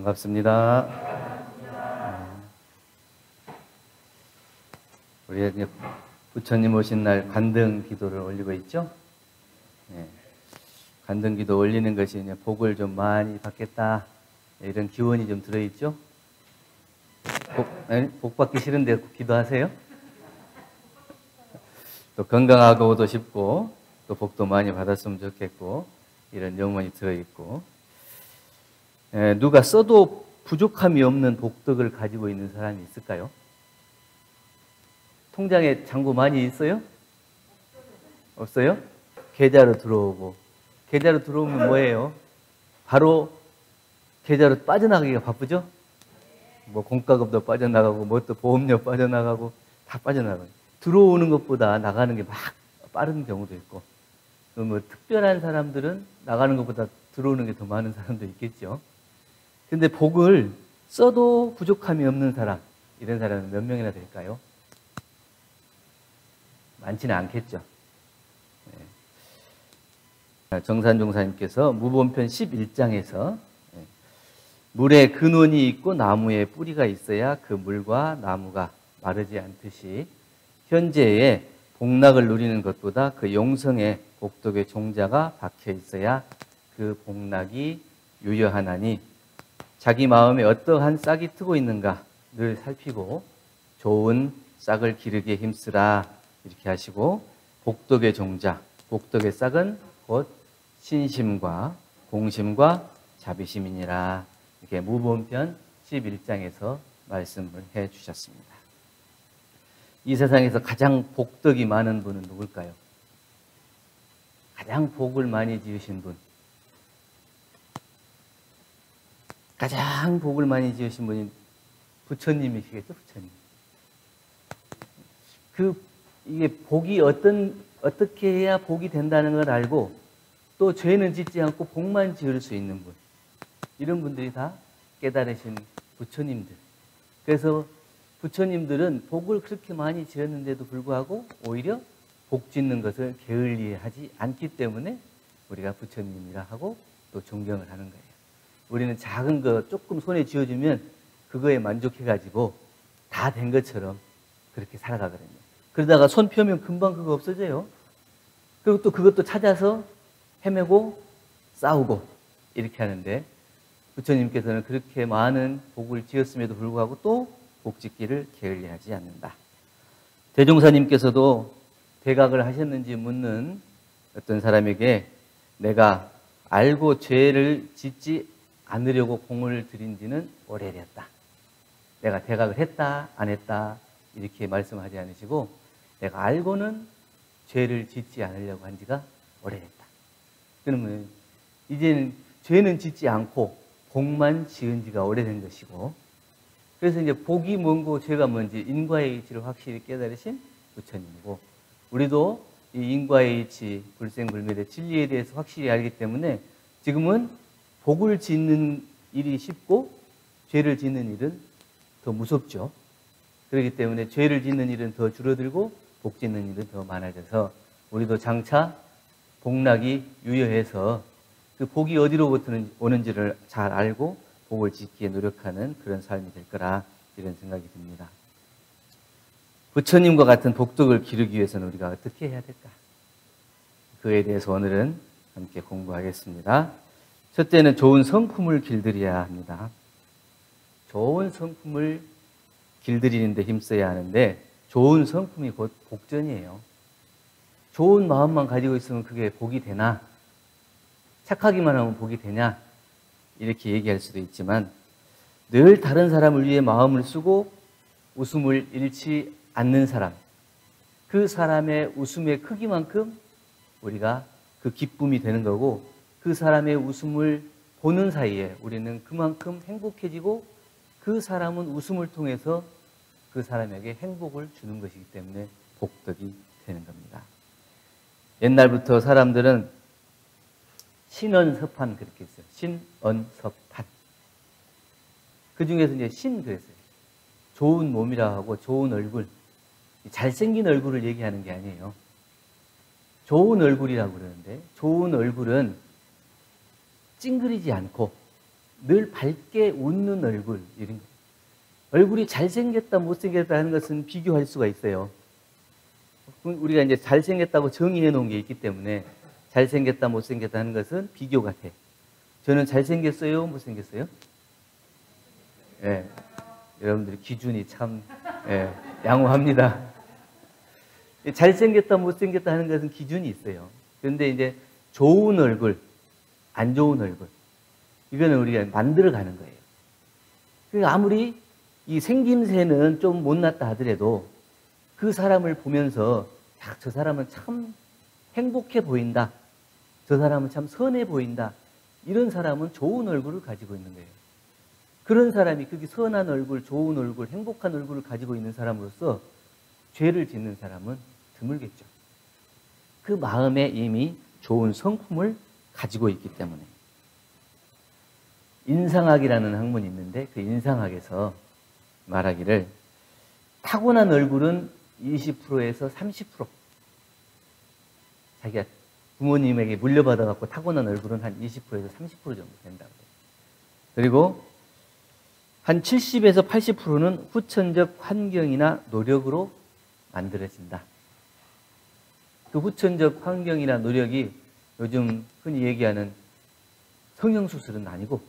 반갑습니다. 우리 부처님 오신 날 간등 기도를 올리고 있죠? 네. 간등 기도 올리는 것이 이제 복을 좀 많이 받겠다, 이런 기원이 좀 들어있죠? 복 받기 싫은데 기도하세요? 또 건강하고도 싶고, 또 복도 많이 받았으면 좋겠고, 이런 영혼이 들어있고, 누가 써도 부족함이 없는 복덕을 가지고 있는 사람이 있을까요? 통장에 잔고 많이 있어요? 없어요? 계좌로 들어오고, 계좌로 들어오면 뭐예요? 바로 계좌로 빠져나가기가 바쁘죠? 뭐 공과금도 빠져나가고, 뭐 또 보험료 빠져나가고, 다 빠져나가요. 들어오는 것보다 나가는 게 막 빠른 경우도 있고, 또 뭐 특별한 사람들은 나가는 것보다 들어오는 게 더 많은 사람도 있겠죠. 근데 복을 써도 부족함이 없는 사람, 이런 사람은 몇 명이나 될까요? 많지는 않겠죠. 정산종사님께서 무본편 11장에서 물에 근원이 있고 나무에 뿌리가 있어야 그 물과 나무가 마르지 않듯이 현재의 복락을 누리는 것보다 그 용성의 복덕의 종자가 박혀 있어야 그 복락이 유효하나니 자기 마음에 어떠한 싹이 트고 있는가 늘 살피고 좋은 싹을 기르기에 힘쓰라, 이렇게 하시고, 복덕의 종자, 복덕의 싹은 곧 신심과 공심과 자비심이니라, 이렇게 무본편 11장에서 말씀을 해 주셨습니다. 이 세상에서 가장 복덕이 많은 분은 누굴까요? 가장 복을 많이 지으신 분, 가장 복을 많이 지으신 분이 부처님이시겠죠? 부처님. 이게 복이 어떻게 해야 복이 된다는 걸 알고, 또 죄는 짓지 않고 복만 지을 수 있는 분, 이런 분들이 다 깨달으신 부처님들. 그래서 부처님들은 복을 그렇게 많이 지었는데도 불구하고 오히려 복 짓는 것을 게을리하지 않기 때문에 우리가 부처님이라 하고 또 존경을 하는 거예요. 우리는 작은 거 조금 손에 쥐어주면 그거에 만족해가지고 다 된 것처럼 그렇게 살아가거든요. 그러다가 손 펴면 금방 그거 없어져요. 그리고 또 그것도 찾아서 헤매고 싸우고 이렇게 하는데, 부처님께서는 그렇게 많은 복을 지었음에도 불구하고 또 복 짓기를 게을리하지 않는다. 대종사님께서도 대각을 하셨는지 묻는 어떤 사람에게 내가 알고 죄를 짓지 않으려고 공을 들인 지는 오래됐다. 내가 대각을 했다 안 했다 이렇게 말씀하지 않으시고, 내가 알고는 죄를 짓지 않으려고 한 지가 오래됐다. 그러면 이제는 죄는 짓지 않고 복만 지은 지가 오래된 것이고, 그래서 이제 복이 뭔고 죄가 뭔지 인과의 이치를 확실히 깨달으신 부처님이고, 우리도 이 인과의 이치, 불생불滅의 진리에 대해서 확실히 알기 때문에 지금은 복을 짓는 일이 쉽고 죄를 짓는 일은 더 무섭죠. 그렇기 때문에 죄를 짓는 일은 더 줄어들고 복 짓는 일은 더 많아져서 우리도 장차 복락이 유효해서 그 복이 어디로부터 오는지를 잘 알고 복을 짓기에 노력하는 그런 삶이 될 거라, 이런 생각이 듭니다. 부처님과 같은 복덕을 기르기 위해서는 우리가 어떻게 해야 될까? 그에 대해서 오늘은 함께 공부하겠습니다. 첫째는 좋은 성품을 길들여야 합니다. 좋은 성품을 길들이는 데 힘써야 하는데, 좋은 성품이 곧 복전이에요. 좋은 마음만 가지고 있으면 그게 복이 되나? 착하기만 하면 복이 되냐? 이렇게 얘기할 수도 있지만, 늘 다른 사람을 위해 마음을 쓰고 웃음을 잃지 않는 사람, 그 사람의 웃음의 크기만큼 우리가 그 기쁨이 되는 거고, 그 사람의 웃음을 보는 사이에 우리는 그만큼 행복해지고, 그 사람은 웃음을 통해서 그 사람에게 행복을 주는 것이기 때문에 복덕이 되는 겁니다. 옛날부터 사람들은 신언섭한 그렇게 했어요. 신언섭한. 그 중에서 이제 신 그랬어요. 좋은 몸이라 하고 좋은 얼굴, 잘생긴 얼굴을 얘기하는 게 아니에요. 좋은 얼굴이라고 그러는데, 좋은 얼굴은 찡그리지 않고 늘 밝게 웃는 얼굴, 이런 거. 얼굴이 잘생겼다, 못생겼다 하는 것은 비교할 수가 있어요. 우리가 이제 잘생겼다고 정의해 놓은 게 있기 때문에 잘생겼다, 못생겼다 하는 것은 비교가 돼. 저는 잘생겼어요, 못생겼어요? 예. 여러분들이 기준이 참, 예, 양호합니다. 잘생겼다, 못생겼다 하는 것은 기준이 있어요. 그런데 이제 좋은 얼굴, 안 좋은 얼굴. 이거는 우리가 만들어 가는 거예요. 그러니까 아무리 이 생김새는 좀 못났다 하더라도 그 사람을 보면서 야, 저 사람은 참 행복해 보인다. 저 사람은 참 선해 보인다. 이런 사람은 좋은 얼굴을 가지고 있는 거예요. 그런 사람이 그게 선한 얼굴, 좋은 얼굴, 행복한 얼굴을 가지고 있는 사람으로서 죄를 짓는 사람은 드물겠죠. 그 마음에 이미 좋은 성품을 가지고 있기 때문에. 인상학이라는 학문이 있는데 그 인상학에서 말하기를 타고난 얼굴은 20%에서 30%. 자기가 부모님에게 물려받아갖고 타고난 얼굴은 한 20%에서 30% 정도 된다고. 그리고 한 70에서 80%는 후천적 환경이나 노력으로 만들어진다. 그 후천적 환경이나 노력이 요즘 흔히 얘기하는 성형수술은 아니고,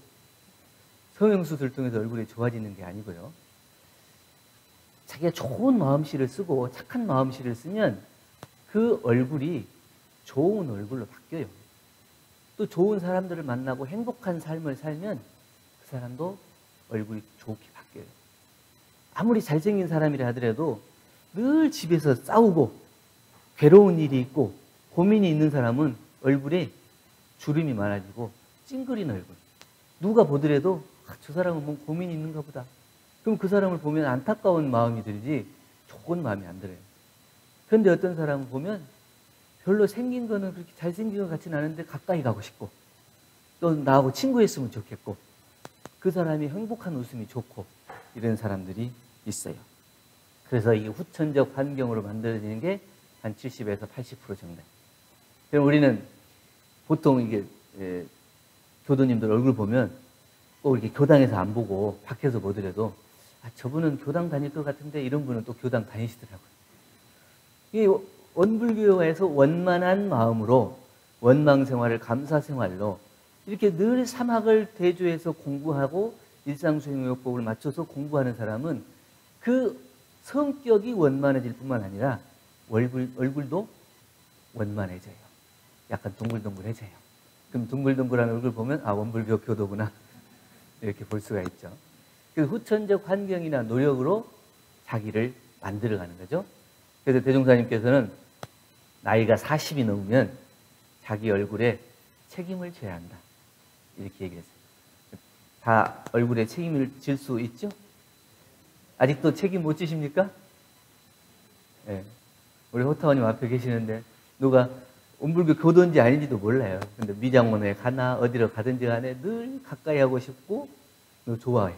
성형수술을 통해서 얼굴이 좋아지는 게 아니고요. 자기가 좋은 마음씨를 쓰고 착한 마음씨를 쓰면 그 얼굴이 좋은 얼굴로 바뀌어요. 또 좋은 사람들을 만나고 행복한 삶을 살면 그 사람도 얼굴이 좋게 바뀌어요. 아무리 잘생긴 사람이라 하더라도 늘 집에서 싸우고 괴로운 일이 있고 고민이 있는 사람은 얼굴에 주름이 많아지고 찡그린 얼굴. 누가 보더라도 저 사람은 뭐 고민이 있는가 보다. 그럼 그 사람을 보면 안타까운 마음이 들지 좋은 마음이 안 들어요. 그런데 어떤 사람을 보면 별로 생긴 거는 그렇게 잘생긴 것 같지는 않은데 가까이 가고 싶고 또 나하고 친구했으면 좋겠고 그 사람이 행복한 웃음이 좋고 이런 사람들이 있어요. 그래서 이게 후천적 환경으로 만들어지는 게 한 70에서 80% 정도. 그럼 우리는 보통 이게 교도님들 얼굴 보면 꼭 이렇게 교당에서 안 보고 밖에서 보더라도 저분은 교당 다닐 것 같은데 이런 분은 또 교당 다니시더라고요. 이 원불교에서 원만한 마음으로 원망 생활을 감사 생활로 이렇게 늘 사막을 대조해서 공부하고 일상수행요법을 맞춰서 공부하는 사람은 그 성격이 원만해질 뿐만 아니라 얼굴도 원만해져요. 약간 동글동글해져요. 그럼 동글동글한 얼굴 보면 원불교 교도구나 이렇게 볼 수가 있죠. 그 후천적 환경이나 노력으로 자기를 만들어가는 거죠. 그래서 대종사님께서는 나이가 40이 넘으면 자기 얼굴에 책임을 져야 한다. 이렇게 얘기했어요. 다 얼굴에 책임을 질 수 있죠? 아직도 책임 못 지십니까? 네. 우리 호타원님 앞에 계시는데 누가 원불교 교도인지 아닌지도 몰라요. 근데 미장원에 가나 어디로 가든지 간에 늘 가까이 하고 싶고 너 좋아해.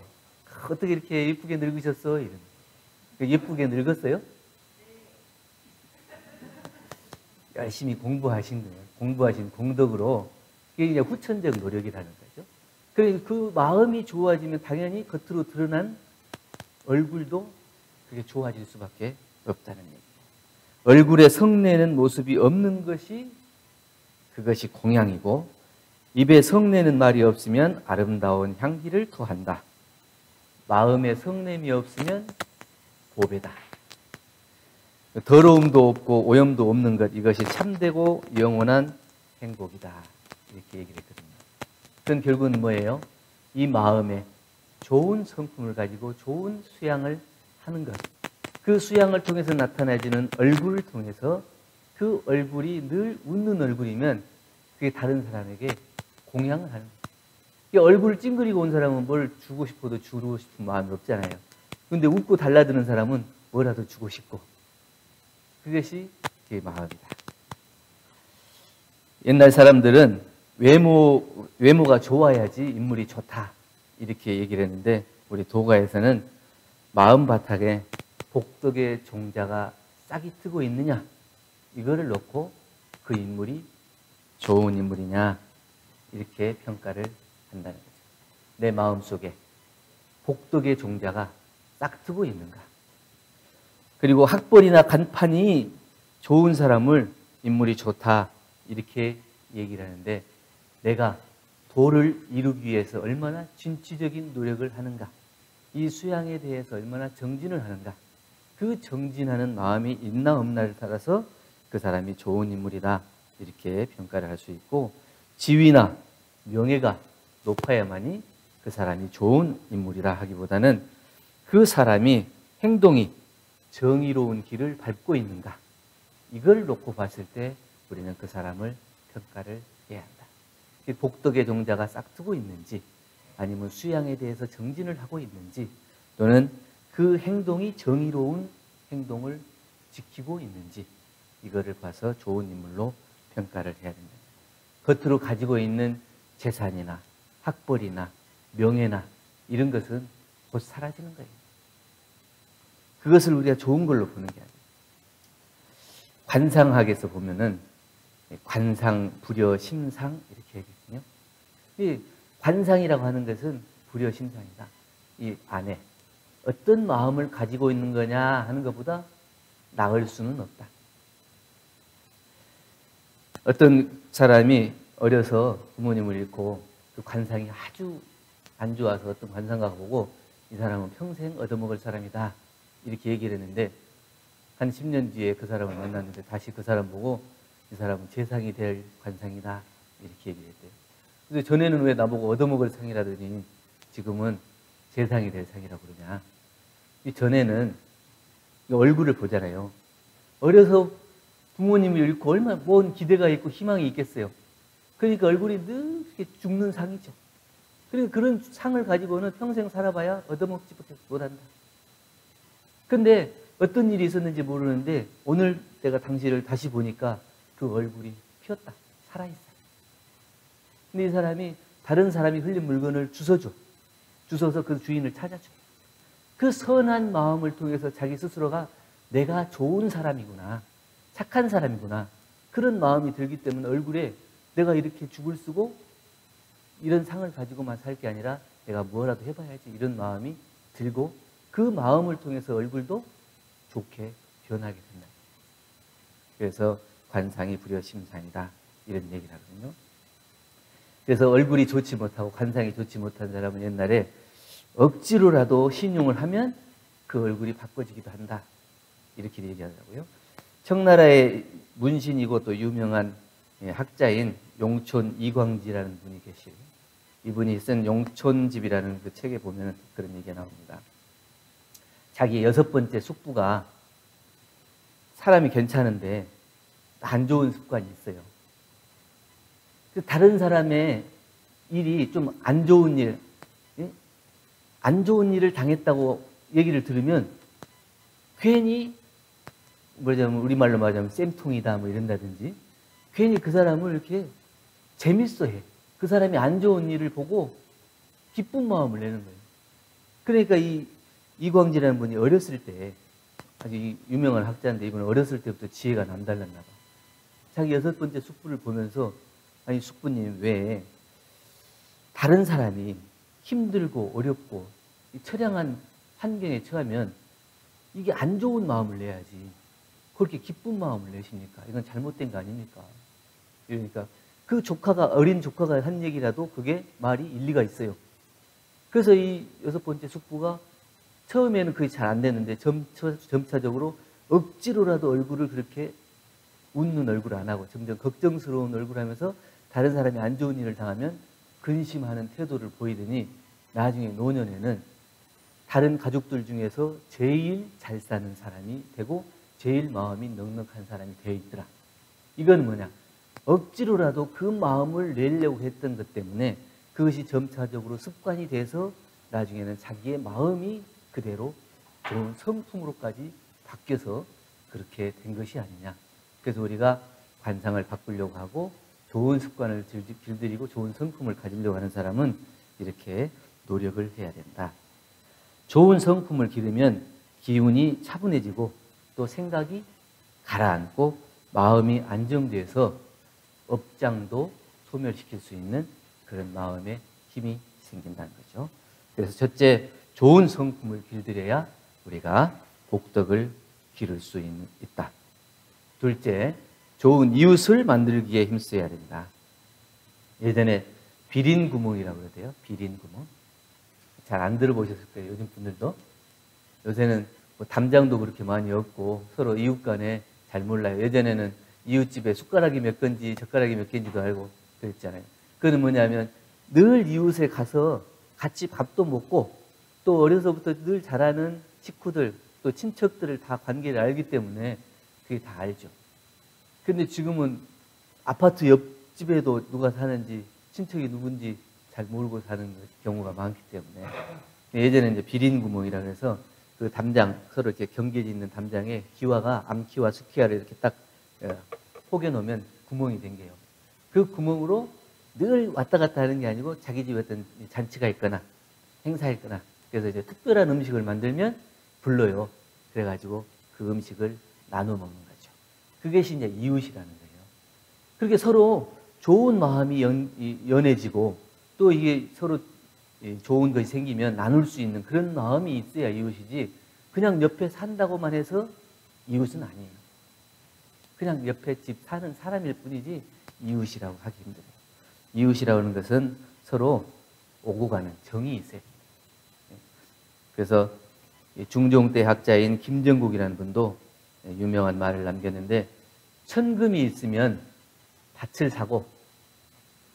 어떻게 이렇게 예쁘게 늙으셨어? 이런. 예쁘게 늙었어요? 열심히 공부하신 거예요. 공부하신 공덕으로 이게 이제 후천적 노력이라는 거죠. 그러니까 그 마음이 좋아지면 당연히 겉으로 드러난 얼굴도 그게 좋아질 수밖에 없다는 얘기예요. 얼굴에 성내는 모습이 없는 것이 그것이 공양이고 입에 성내는 말이 없으면 아름다운 향기를 토한다. 마음에 성냄이 없으면 보배다. 더러움도 없고 오염도 없는 것, 이것이 참되고 영원한 행복이다. 이렇게 얘기를 했거든요. 그건 결국은 뭐예요? 이 마음에 좋은 성품을 가지고 좋은 수양을 하는 것. 그 수양을 통해서 나타나지는 얼굴을 통해서 그 얼굴이 늘 웃는 얼굴이면 그게 다른 사람에게 공양을 하는 거예요. 얼굴을 찡그리고 온 사람은 뭘 주고 싶어도 주고 싶은 마음이 없잖아요. 그런데 웃고 달라드는 사람은 뭐라도 주고 싶고 그것이 제 마음이다. 옛날 사람들은 외모가 좋아야지 인물이 좋다 이렇게 얘기를 했는데 우리 도가에서는 마음 바닥에 복덕의 종자가 싹이 트고 있느냐 이거를 놓고 그 인물이 좋은 인물이냐 이렇게 평가를 한다는 거죠. 내 마음속에 복덕의 종자가 싹트고 있는가? 그리고 학벌이나 간판이 좋은 사람을 인물이 좋다 이렇게 얘기를 하는데 내가 도를 이루기 위해서 얼마나 진취적인 노력을 하는가? 이 수양에 대해서 얼마나 정진을 하는가? 그 정진하는 마음이 있나 없나를 따라서 그 사람이 좋은 인물이다 이렇게 평가를 할 수 있고 지위나 명예가 높아야만이 그 사람이 좋은 인물이라 하기보다는 그 사람이 행동이 정의로운 길을 밟고 있는가 이걸 놓고 봤을 때 우리는 그 사람을 평가를 해야 한다. 복덕의 종자가 싹트고 있는지 아니면 수양에 대해서 정진을 하고 있는지 또는 그 행동이 정의로운 행동을 지키고 있는지 이거를 봐서 좋은 인물로 평가를 해야 됩니다. 겉으로 가지고 있는 재산이나 학벌이나 명예나 이런 것은 곧 사라지는 거예요. 그것을 우리가 좋은 걸로 보는 게 아니에요. 관상학에서 보면은 관상, 불여, 심상 이렇게 얘기했거든요. 이 관상이라고 하는 것은 불여, 심상이다. 이 안에 어떤 마음을 가지고 있는 거냐 하는 것보다 나을 수는 없다. 어떤 사람이 어려서 부모님을 잃고 그 관상이 아주 안 좋아서 어떤 관상가가 보고 이 사람은 평생 얻어먹을 사람이다 이렇게 얘기를 했는데 한 10년 뒤에 그 사람을 만났는데 다시 그 사람 보고 이 사람은 재상이 될 관상이다 이렇게 얘기를 했대요. 근데 전에는 왜 나보고 얻어먹을 상이라더니 지금은 재상이 될 상이라고 그러냐. 이 전에는 얼굴을 보잖아요. 어려서 부모님을 잃고 얼마나 뭔 기대가 있고 희망이 있겠어요. 그러니까 얼굴이 늘 이렇게 죽는 상이죠. 그러니까 그런 상을 가지고는 평생 살아봐야 얻어먹지 못한다. 근데 어떤 일이 있었는지 모르는데 오늘 내가 당신을 다시 보니까 그 얼굴이 피었다. 살아있어. 근데 이 사람이 다른 사람이 흘린 물건을 주워줘. 주워서 그 주인을 찾아줘. 그 선한 마음을 통해서 자기 스스로가 내가 좋은 사람이구나. 착한 사람이구나. 그런 마음이 들기 때문에 얼굴에 내가 이렇게 죽을 쓰고 이런 상을 가지고만 살 게 아니라 내가 뭐라도 해봐야지 이런 마음이 들고 그 마음을 통해서 얼굴도 좋게 변하게 된다. 그래서 관상이 불여심상이다 이런 얘기를 하거든요. 그래서 얼굴이 좋지 못하고 관상이 좋지 못한 사람은 옛날에 억지로라도 신용을 하면 그 얼굴이 바꿔지기도 한다 이렇게 얘기하더라고요. 청나라의 문신이고 또 유명한 학자인 용촌 이광지라는 분이 계시고 이분이 쓴 용촌집이라는 그 책에 보면 그런 얘기가 나옵니다. 자기 6번째 숙부가 사람이 괜찮은데 안 좋은 습관이 있어요. 다른 사람의 일이 좀 안 좋은 일, 안 좋은 일을 당했다고 얘기를 들으면 괜히 뭐냐면 우리말로 말하자면 쌤통이다 뭐 이런다든지 괜히 그 사람을 이렇게 재밌어해. 그 사람이 안 좋은 일을 보고 기쁜 마음을 내는 거예요. 그러니까 이 이광지라는 분이 어렸을 때 아주 유명한 학자인데 이분은 어렸을 때부터 지혜가 남달랐나 봐. 자기 6번째 숙부를 보면서 아니 숙부님 왜 다른 사람이 힘들고 어렵고 처량한 환경에 처하면 이게 안 좋은 마음을 내야지 그렇게 기쁜 마음을 내십니까? 이건 잘못된 거 아닙니까? 그러니까 그 조카가 어린 조카가 한 얘기라도 그게 말이 일리가 있어요. 그래서 이 6번째 숙부가 처음에는 그게 잘 안 되는데 점차적으로 억지로라도 얼굴을 그렇게 웃는 얼굴 안 하고 점점 걱정스러운 얼굴 하면서 다른 사람이 안 좋은 일을 당하면 근심하는 태도를 보이더니 나중에 노년에는 다른 가족들 중에서 제일 잘 사는 사람이 되고 제일 마음이 넉넉한 사람이 되어 있더라. 이건 뭐냐? 억지로라도 그 마음을 내려고 했던 것 때문에 그것이 점차적으로 습관이 돼서 나중에는 자기의 마음이 그대로 좋은 성품으로까지 바뀌어서 그렇게 된 것이 아니냐. 그래서 우리가 관상을 바꾸려고 하고 좋은 습관을 길들이고 좋은 성품을 가지려고 하는 사람은 이렇게 노력을 해야 된다. 좋은 성품을 기르면 기운이 차분해지고 또 생각이 가라앉고 마음이 안정돼서 업장도 소멸시킬 수 있는 그런 마음의 힘이 생긴다는 거죠. 그래서 첫째, 좋은 성품을 길들여야 우리가 복덕을 기를 수 있다. 둘째, 좋은 이웃을 만들기에 힘써야 된다. 예전에 비린구멍이라고 그러대요. 비린구멍. 잘 안 들어보셨을 거예요. 요즘 분들도. 요새는 뭐 담장도 그렇게 많이 없고 서로 이웃 간에 잘 몰라요. 예전에는 이웃집에 숟가락이 몇 건지 젓가락이 몇 개인지도 알고 그랬잖아요. 그건 뭐냐면 늘 이웃에 가서 같이 밥도 먹고 또 어려서부터 늘 자라는 식구들 또 친척들을 다 관계를 알기 때문에 그게 다 알죠. 근데 지금은 아파트 옆집에도 누가 사는지 친척이 누군지 잘 모르고 사는 경우가 많기 때문에 예전에 이제 비린구멍이라 그래서 그 담장 서로 이렇게 경계짓는 담장에 기와가 암기와 수기와를 이렇게 딱 포개 놓으면 구멍이 생겨요. 그 구멍으로 늘 왔다 갔다 하는 게 아니고 자기 집에 어떤 잔치가 있거나 행사가 있거나 그래서 이제 특별한 음식을 만들면 불러요. 그래가지고 그 음식을 나눠 먹는 거죠. 그것이 이제 이웃이라는 거예요. 그렇게 서로 좋은 마음이 연해지고 또 이게 서로 좋은 것이 생기면 나눌 수 있는 그런 마음이 있어야 이웃이지 그냥 옆에 산다고만 해서 이웃은 아니에요. 그냥 옆에 집 사는 사람일 뿐이지 이웃이라고 하기 힘들어요. 이웃이라고 하는 것은 서로 오고 가는 정이 있어요. 그래서 중종때 학자인 김정국이라는 분도 유명한 말을 남겼는데 천금이 있으면 밭을 사고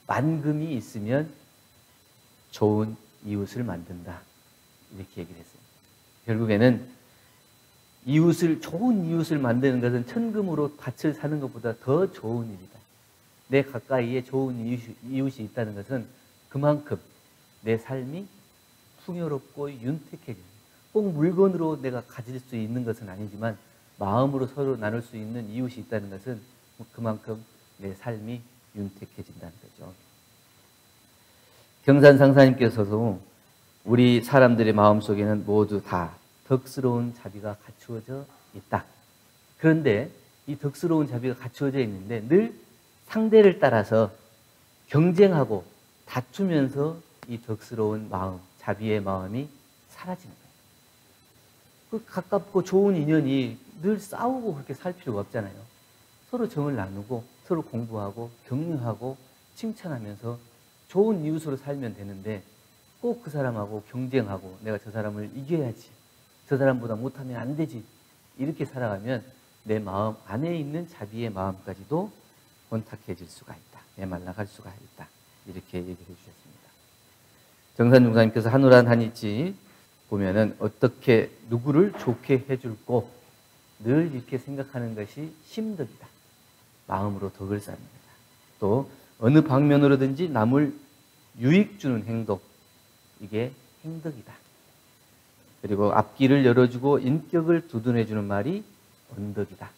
만금이 있으면 좋은 이웃을 만든다. 이렇게 얘기를 했어요. 결국에는 좋은 이웃을 만드는 것은 천금으로 밭을 사는 것보다 더 좋은 일이다. 내 가까이에 좋은 이웃이 있다는 것은 그만큼 내 삶이 풍요롭고 윤택해지는 꼭 물건으로 내가 가질 수 있는 것은 아니지만 마음으로 서로 나눌 수 있는 이웃이 있다는 것은 그만큼 내 삶이 윤택해진다는 거죠. 경산상사님께서도 우리 사람들의 마음속에는 모두 다 덕스러운 자비가 갖추어져 있다. 그런데 이 덕스러운 자비가 갖추어져 있는데 늘 상대를 따라서 경쟁하고 다투면서 이 덕스러운 마음, 자비의 마음이 사라지는 거예요. 그 가깝고 좋은 인연이 늘 싸우고 그렇게 살 필요가 없잖아요. 서로 정을 나누고 서로 공부하고 격려하고 칭찬하면서 좋은 이웃으로 살면 되는데 꼭 그 사람하고 경쟁하고 내가 저 사람을 이겨야지. 저 사람보다 못하면 안 되지. 이렇게 살아가면 내 마음 안에 있는 자비의 마음까지도 혼탁해질 수가 있다. 메말라갈 수가 있다. 이렇게 얘기해 주셨습니다. 정산중사님께서 한우란 한이치 보면은 어떻게 누구를 좋게 해줄고 늘 이렇게 생각하는 것이 심덕이다. 마음으로 덕을 쌓는 거다. 또 어느 방면으로든지 남을 유익 주는 행동, 이게 행덕이다. 그리고 앞길을 열어주고 인격을 두둔해주는 말이 언덕이다.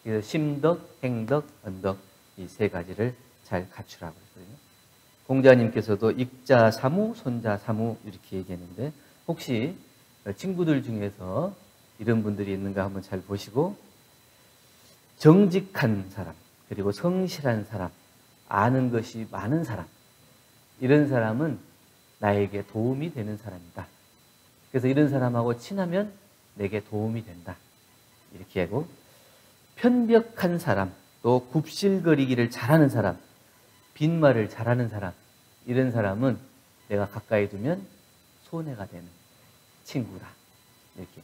그래서 심덕, 행덕, 언덕 이 세 가지를 잘 갖추라고 했거든요. 공자님께서도 익자 사무, 손자 사무 이렇게 얘기했는데 혹시 친구들 중에서 이런 분들이 있는가 한번 잘 보시고 정직한 사람, 그리고 성실한 사람, 아는 것이 많은 사람 이런 사람은 나에게 도움이 되는 사람이다. 그래서 이런 사람하고 친하면 내게 도움이 된다. 이렇게 하고 편벽한 사람, 또 굽실거리기를 잘하는 사람, 빈말을 잘하는 사람 이런 사람은 내가 가까이 두면 손해가 되는 친구다. 이렇게.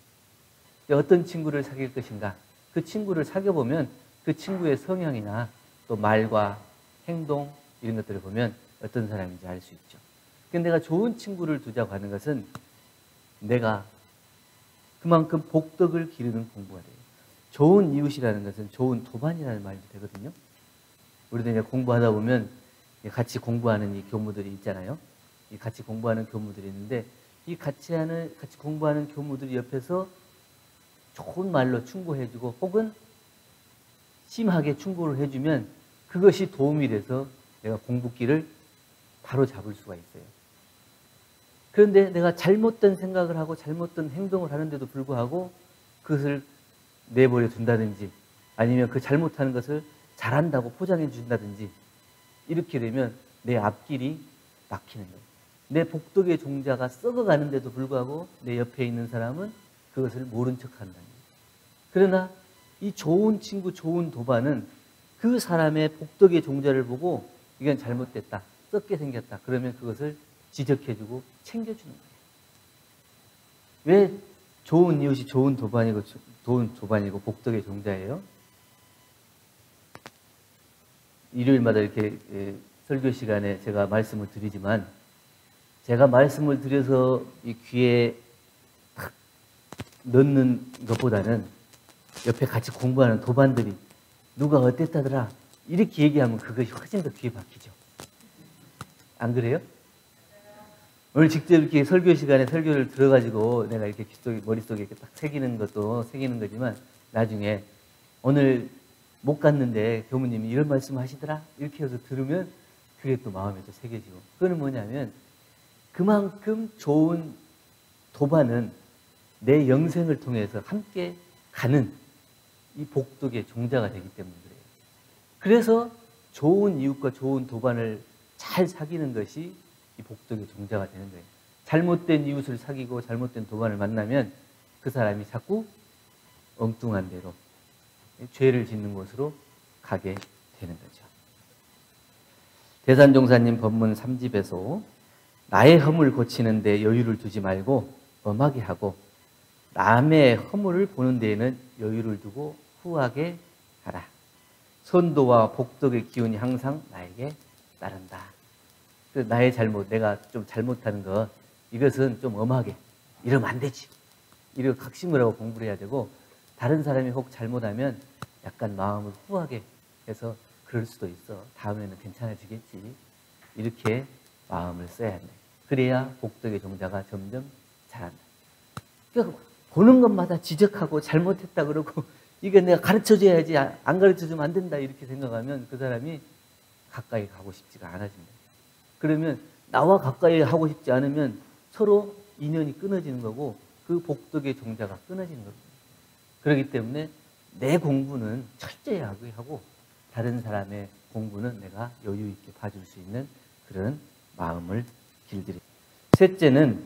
어떤 친구를 사귈 것인가? 그 친구를 사귀어보면 그 친구의 성향이나 또 말과 행동 이런 것들을 보면 어떤 사람인지 알 수 있죠. 근데 내가 좋은 친구를 두자고 하는 것은 내가 그만큼 복덕을 기르는 공부가 돼요. 좋은 이웃이라는 것은 좋은 도반이라는 말이 되거든요. 우리도 이제 공부하다 보면 같이 공부하는 이 교무들이 있잖아요. 이 같이 공부하는 교무들이 있는데 이 같이 공부하는 교무들이 옆에서 좋은 말로 충고해주고 혹은 심하게 충고를 해주면 그것이 도움이 돼서 내가 공부길을 바로 잡을 수가 있어요. 그런데 내가 잘못된 생각을 하고 잘못된 행동을 하는데도 불구하고 그것을 내버려 둔다든지 아니면 그 잘못하는 것을 잘한다고 포장해 준다든지 이렇게 되면 내 앞길이 막히는 거예요. 내 복덕의 종자가 썩어가는데도 불구하고 내 옆에 있는 사람은 그것을 모른 척한다는 거예요. 그러나 이 좋은 친구, 좋은 도반은 그 사람의 복덕의 종자를 보고 이건 잘못됐다, 썩게 생겼다. 그러면 그것을 지적해주고 챙겨주는 거예요. 왜 좋은 이웃이 좋은 도반이고 복덕의 종자예요? 일요일마다 이렇게 설교 시간에 제가 말씀을 드리지만, 제가 말씀을 드려서 이 귀에 탁 넣는 것보다는 옆에 같이 공부하는 도반들이 누가 어땠다더라 이렇게 얘기하면 그것이 훨씬 더 귀에 박히죠. 안 그래요? 오늘 직접 이렇게 설교 시간에 설교를 들어가지고 내가 이렇게 머릿속에 이렇게 딱 새기는 것도 새기는 거지만, 나중에 오늘 못 갔는데 교무님이 이런 말씀 하시더라 이렇게 해서 들으면 그게 또 마음에 또 새겨지고, 그거는 뭐냐면 그만큼 좋은 도반은 내 영생을 통해서 함께 가는 이 복덕의 종자가 되기 때문에 그래요. 그래서 좋은 이웃과 좋은 도반을 잘 사귀는 것이 이 복덕의 종자가 되는 거예요. 잘못된 이웃을 사귀고 잘못된 도반을 만나면 그 사람이 자꾸 엉뚱한 대로 죄를 짓는 곳으로 가게 되는 거죠. 대산종사님 법문 3집에서 나의 허물 고치는 데 여유를 두지 말고 엄하게 하고 남의 허물을 보는 데에는 여유를 두고 후하게 하라. 선도와 복덕의 기운이 항상 나에게 따른다. 나의 잘못, 내가 좀 잘못하는 것, 이것은 좀 엄하게, 이러면 안 되지. 이렇게 각심을 하고 공부를 해야 되고, 다른 사람이 혹 잘못하면 약간 마음을 후하게 해서 그럴 수도 있어. 다음에는 괜찮아지겠지. 이렇게 마음을 써야 한다. 그래야 복덕의 종자가 점점 자란다. 그러니까 보는 것마다 지적하고 잘못했다 그러고 이게 내가 가르쳐줘야지, 안 가르쳐주면 안 된다 이렇게 생각하면 그 사람이 가까이 가고 싶지가 않아집니다. 그러면 나와 가까이 하고 싶지 않으면 서로 인연이 끊어지는 거고 그 복덕의 종자가 끊어지는 겁니다. 그렇기 때문에 내 공부는 철저히 하고 다른 사람의 공부는 내가 여유 있게 봐줄 수 있는 그런 마음을 길들입니다. 셋째는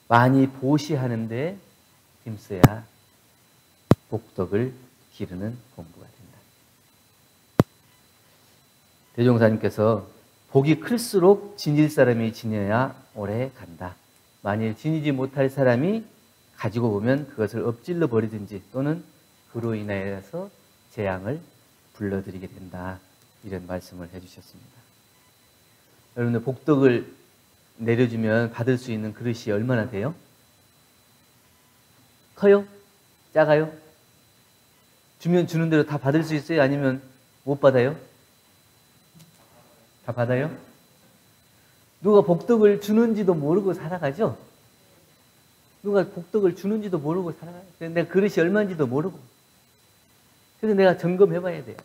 많이 보시하는데 힘써야 복덕을 기르는 공부가 된다. 대종사님께서 복이 클수록 지닐 사람이 지녀야 오래 간다. 만일 지니지 못할 사람이 가지고 보면 그것을 엎질러 버리든지 또는 그로 인하여서 재앙을 불러들이게 된다. 이런 말씀을 해주셨습니다. 여러분들 복덕을 내려주면 받을 수 있는 그릇이 얼마나 돼요? 커요? 작아요? 주면 주는 대로 다 받을 수 있어요? 아니면 못 받아요? 다 받아요? 누가 복덕을 주는지도 모르고 살아가죠? 누가 복덕을 주는지도 모르고 살아가요. 내가 그릇이 얼마인지도 모르고. 그래서 내가 점검해 봐야 돼요.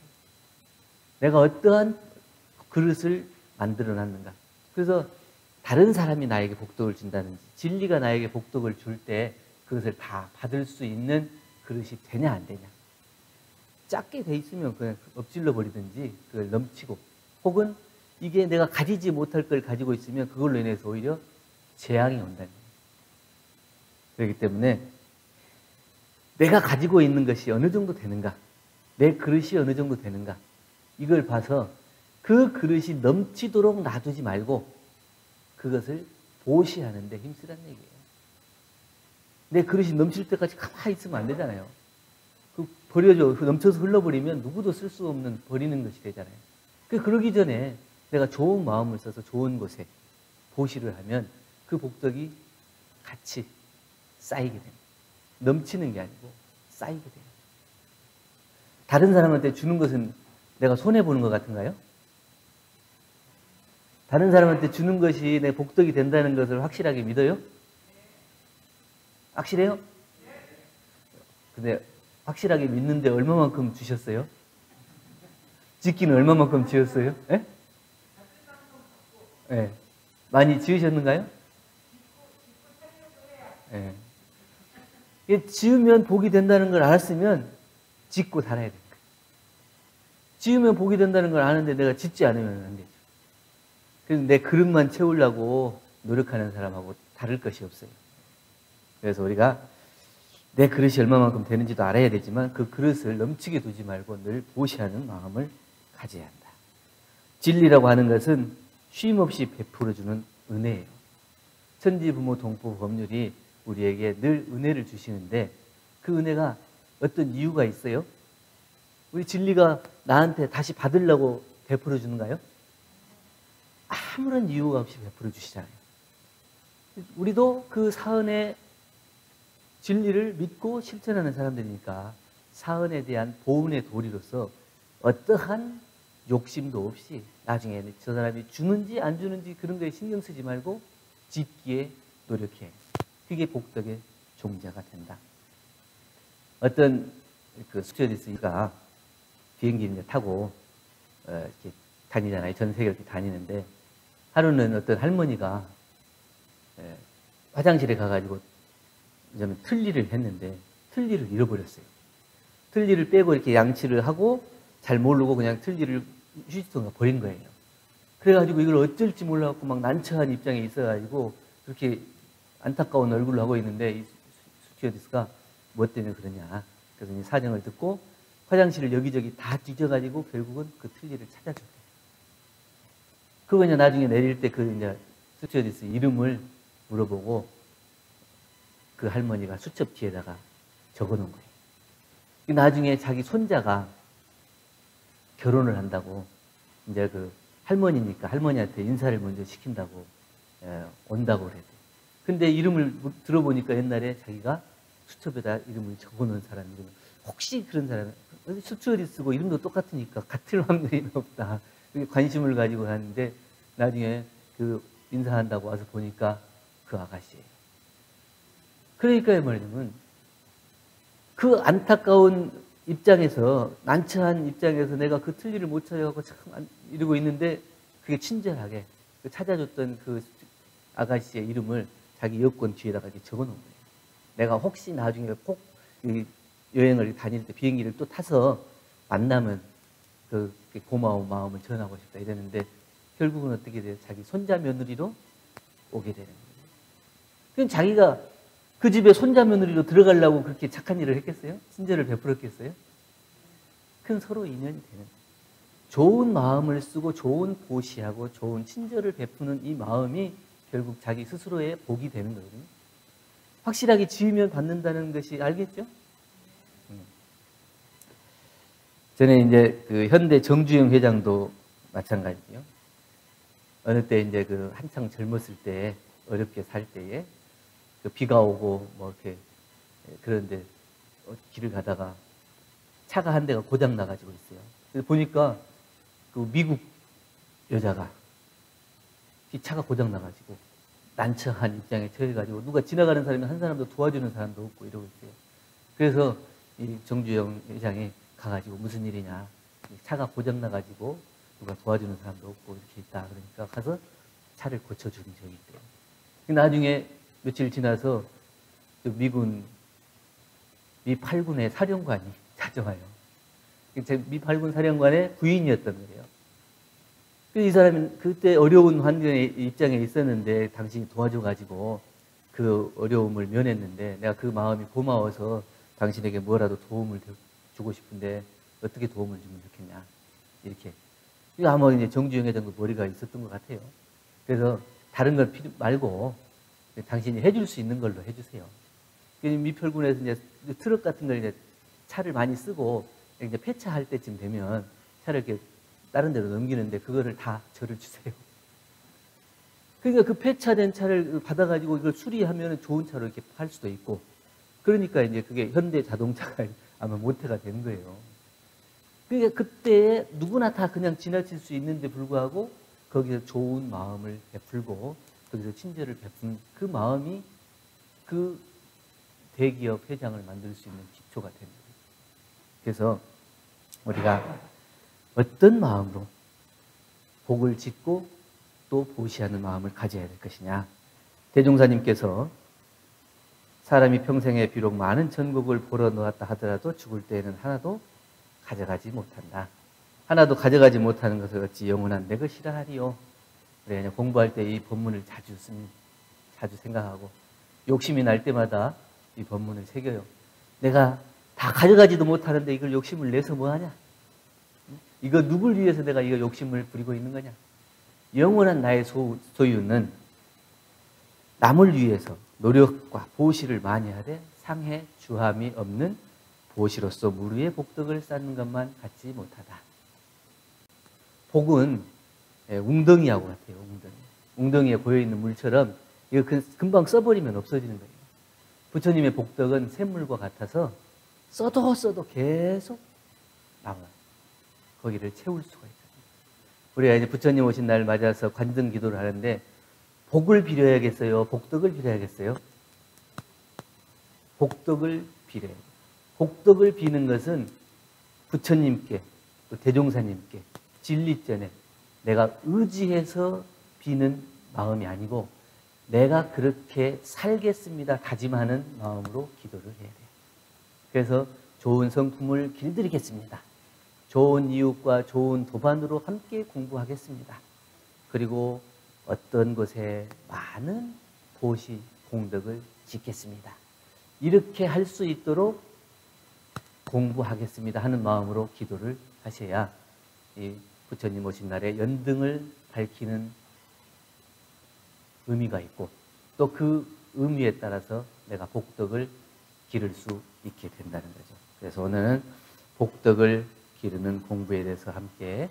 내가 어떠한 그릇을 만들어 놨는가. 그래서 다른 사람이 나에게 복덕을 준다든지 진리가 나에게 복덕을 줄 때 그것을 다 받을 수 있는 그릇이 되냐 안 되냐. 작게 돼 있으면 그냥 엎질러 버리든지 그걸 넘치고, 혹은 이게 내가 가지지 못할 걸 가지고 있으면 그걸로 인해서 오히려 재앙이 온다는 거예요. 그렇기 때문에 내가 가지고 있는 것이 어느 정도 되는가, 내 그릇이 어느 정도 되는가, 이걸 봐서 그 그릇이 넘치도록 놔두지 말고 그것을 보시하는 데 힘쓰라는 얘기예요. 내 그릇이 넘칠 때까지 가만히 있으면 안 되잖아요. 그 버려져, 넘쳐서 흘러버리면 누구도 쓸 수 없는 버리는 것이 되잖아요. 그러기 전에 내가 좋은 마음을 써서 좋은 곳에 보시를 하면 그 복덕이 같이 쌓이게 됩니다. 넘치는 게 아니고 쌓이게 돼요. 다른 사람한테 주는 것은 내가 손해보는 것 같은가요? 다른 사람한테 주는 것이 내 복덕이 된다는 것을 확실하게 믿어요? 확실해요? 근데 확실하게 믿는데 얼마만큼 주셨어요? 짓기는 얼마만큼 지었어요? 예? 예. 많이 지으셨는가요? 예. 지으면 복이 된다는 걸 알았으면 짓고 살아야 돼요. 지으면 복이 된다는 걸 아는데 내가 짓지 않으면 안 되죠. 그래서 내 그릇만 채우려고 노력하는 사람하고 다를 것이 없어요. 그래서 우리가 내 그릇이 얼마만큼 되는지도 알아야 되지만 그 그릇을 넘치게 두지 말고 늘 보시하는 마음을 가져야 한다. 진리라고 하는 것은 쉼없이 베풀어주는 은혜예요. 천지 부모 동포 법률이 우리에게 늘 은혜를 주시는데 그 은혜가 어떤 이유가 있어요? 우리 진리가 나한테 다시 받으려고 베풀어 주는가요? 아무런 이유가 없이 베풀어 주시잖아요. 우리도 그 사은의 진리를 믿고 실천하는 사람들이니까 사은에 대한 보은의 도리로서 어떠한 욕심도 없이 나중에 저 사람이 주는지 안 주는지 그런 거에 신경 쓰지 말고 짓기에 노력해. 그게 복덕의 종자가 된다. 어떤 그 스튜어디스가 비행기를 타고 이렇게 다니잖아요. 전 세계를 이렇게 다니는데 하루는 어떤 할머니가 화장실에 가가지고 틀니를 했는데 틀니를 잃어버렸어요. 틀니를 빼고 이렇게 양치를 하고 잘 모르고 그냥 틀니를 휴지통에 버린 거예요. 그래가지고 이걸 어쩔지 몰라갖고 막 난처한 입장에 있어가지고 그렇게 안타까운 얼굴을 하고 있는데 이 스튜어디스가 뭐 때문에 그러냐. 그래서 이 사정을 듣고 화장실을 여기저기 다 뒤져가지고 결국은 그 틀니를 찾아줬대요. 그거 이제 나중에 내릴 때 그 이제 스튜어디스 이름을 물어보고 그 할머니가 수첩 뒤에다가 적어 놓은 거예요. 나중에 자기 손자가 결혼을 한다고 이제 그 할머니니까 할머니한테 인사를 먼저 시킨다고 온다고 그랬대요. 근데 이름을 들어보니까 옛날에 자기가 수첩에다 이름을 적어 놓은 사람 이름. 혹시 그런 사람, 스튜어디스고 이름도 똑같으니까 같을 확률이 높다. 관심을 가지고 하는데 나중에 그 인사한다고 와서 보니까 그 아가씨예요. 그러니까 말이냐면 그 안타까운 입장에서 난처한 입장에서 내가 그 틀니를 못 찾아가고 참 이러고 있는데 그게 친절하게 찾아줬던 그 아가씨의 이름을 자기 여권 뒤에다가 이렇게 적어 놓은 거예요. 내가 혹시 나중에 꼭 여행을 다닐 때 비행기를 또 타서 만나면 그 고마운 마음을 전하고 싶다 이랬는데 결국은 어떻게 돼요? 자기 손자 며느리로 오게 되는 거예요. 그럼 자기가 그 집에 손자 며느리로 들어가려고 그렇게 착한 일을 했겠어요? 친절을 베풀었겠어요? 그건 서로 인연이 되는 거예요. 좋은 마음을 쓰고 좋은 보시하고 좋은 친절을 베푸는 이 마음이 결국 자기 스스로의 복이 되는 거거든요. 확실하게 지으면 받는다는 것이 알겠죠? 전에 이제 그 현대 정주영 회장도 마찬가지요. 어느 때 이제 그 한창 젊었을 때 어렵게 살 때에 그 비가 오고 뭐 이렇게 그런데 길을 가다가 차가 한 대가 고장 나가지고 있어요. 그래서 보니까 그 미국 여자가 이 차가 고장 나가지고 난처한 입장에 처해가지고 누가 지나가는 사람이 한 사람도 도와주는 사람도 없고 이러고 있어요. 그래서 이 정주영 회장이 가가지고 무슨 일이냐, 차가 고장 나가지고 누가 도와주는 사람도 없고 이렇게 있다. 그러니까 가서 차를 고쳐준 적이 있대요. 나중에 며칠 지나서 미군 미 8군의 사령관이 찾아와요. 미 8군 사령관의 부인이었던 거예요. 이 사람은 그때 어려운 환경의 입장에 있었는데 당신이 도와줘가지고 그 어려움을 면했는데 내가 그 마음이 고마워서 당신에게 뭐라도 도움을 주고 싶은데 어떻게 도움을 주면 좋겠냐. 이렇게. 아마 이제 정주영 회장도 머리가 있었던 것 같아요. 그래서 다른 걸 필요 말고 당신이 해줄 수 있는 걸로 해주세요. 미필군에서 이제 트럭 같은 걸 이제 차를 많이 쓰고 이제 폐차할 때쯤 되면 차를 이렇게 다른 데로 넘기는데 그거를 다 저를 주세요. 그러니까 그 폐차된 차를 받아가지고 이걸 수리하면 좋은 차로 이렇게 팔 수도 있고 그러니까 이제 그게 현대 자동차가 아마 모태가 된 거예요. 그러니까 그때 누구나 다 그냥 지나칠 수 있는데 불구하고 거기서 좋은 마음을 베풀고 거기서 친절을 베푼 그 마음이 그 대기업 회장을 만들 수 있는 기초가 됩니다. 그래서 우리가 어떤 마음으로 복을 짓고 또 보시하는 마음을 가져야 될 것이냐. 대종사님께서 사람이 평생에 비록 많은 천국을 벌어 놓았다 하더라도 죽을 때에는 하나도 가져가지 못한다. 하나도 가져가지 못하는 것을 어찌 영원한 내 것이라 하리요. 그래, 그냥 공부할 때 이 본문을 자주 생각하고 욕심이 날 때마다 이 본문을 새겨요. 내가 다 가져가지도 못하는데 이걸 욕심을 내서 뭐하냐? 이거 누굴 위해서 내가 이거 욕심을 부리고 있는 거냐? 영원한 나의 소유는 남을 위해서 노력과 보시를 많이 하되 상해 주함이 없는 보시로서 무르의 복덕을 쌓는 것만 갖지 못하다. 복은 웅덩이하고 같아요. 웅덩이에 고여있는 물처럼 이거 금방 써버리면 없어지는 거예요. 부처님의 복덕은 샘물과 같아서 써도 계속 나와요. 거기를 채울 수가 있어요. 우리가 이제 부처님 오신 날 맞아서 관등 기도를 하는데 복을 빌어야겠어요? 복덕을 빌어야겠어요? 복덕을 빌어야 돼요. 복덕을 비는 것은 부처님께 또 대종사님께 진리전에 내가 의지해서 비는 마음이 아니고 내가 그렇게 살겠습니다 다짐하는 마음으로 기도를 해야 돼요. 그래서 좋은 성품을 길들이겠습니다. 좋은 이웃과 좋은 도반으로 함께 공부하겠습니다. 그리고 어떤 곳에 많은 보시, 공덕을 짓겠습니다. 이렇게 할 수 있도록 공부하겠습니다 하는 마음으로 기도를 하셔야 이 부처님 오신 날에 연등을 밝히는 의미가 있고 또 그 의미에 따라서 내가 복덕을 기를 수 있게 된다는 거죠. 그래서 오늘은 복덕을 기르는 공부에 대해서 함께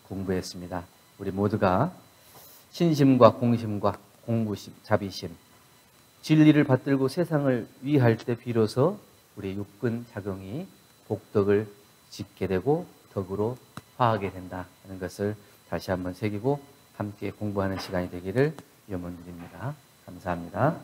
공부했습니다. 우리 모두가 신심과 공심과 공부심, 자비심, 진리를 받들고 세상을 위할 때 비로소 우리 육근 작용이 복덕을 짓게 되고 덕으로 화하게 된다 하는 것을 다시 한번 새기고 함께 공부하는 시간이 되기를 염원드립니다. 감사합니다.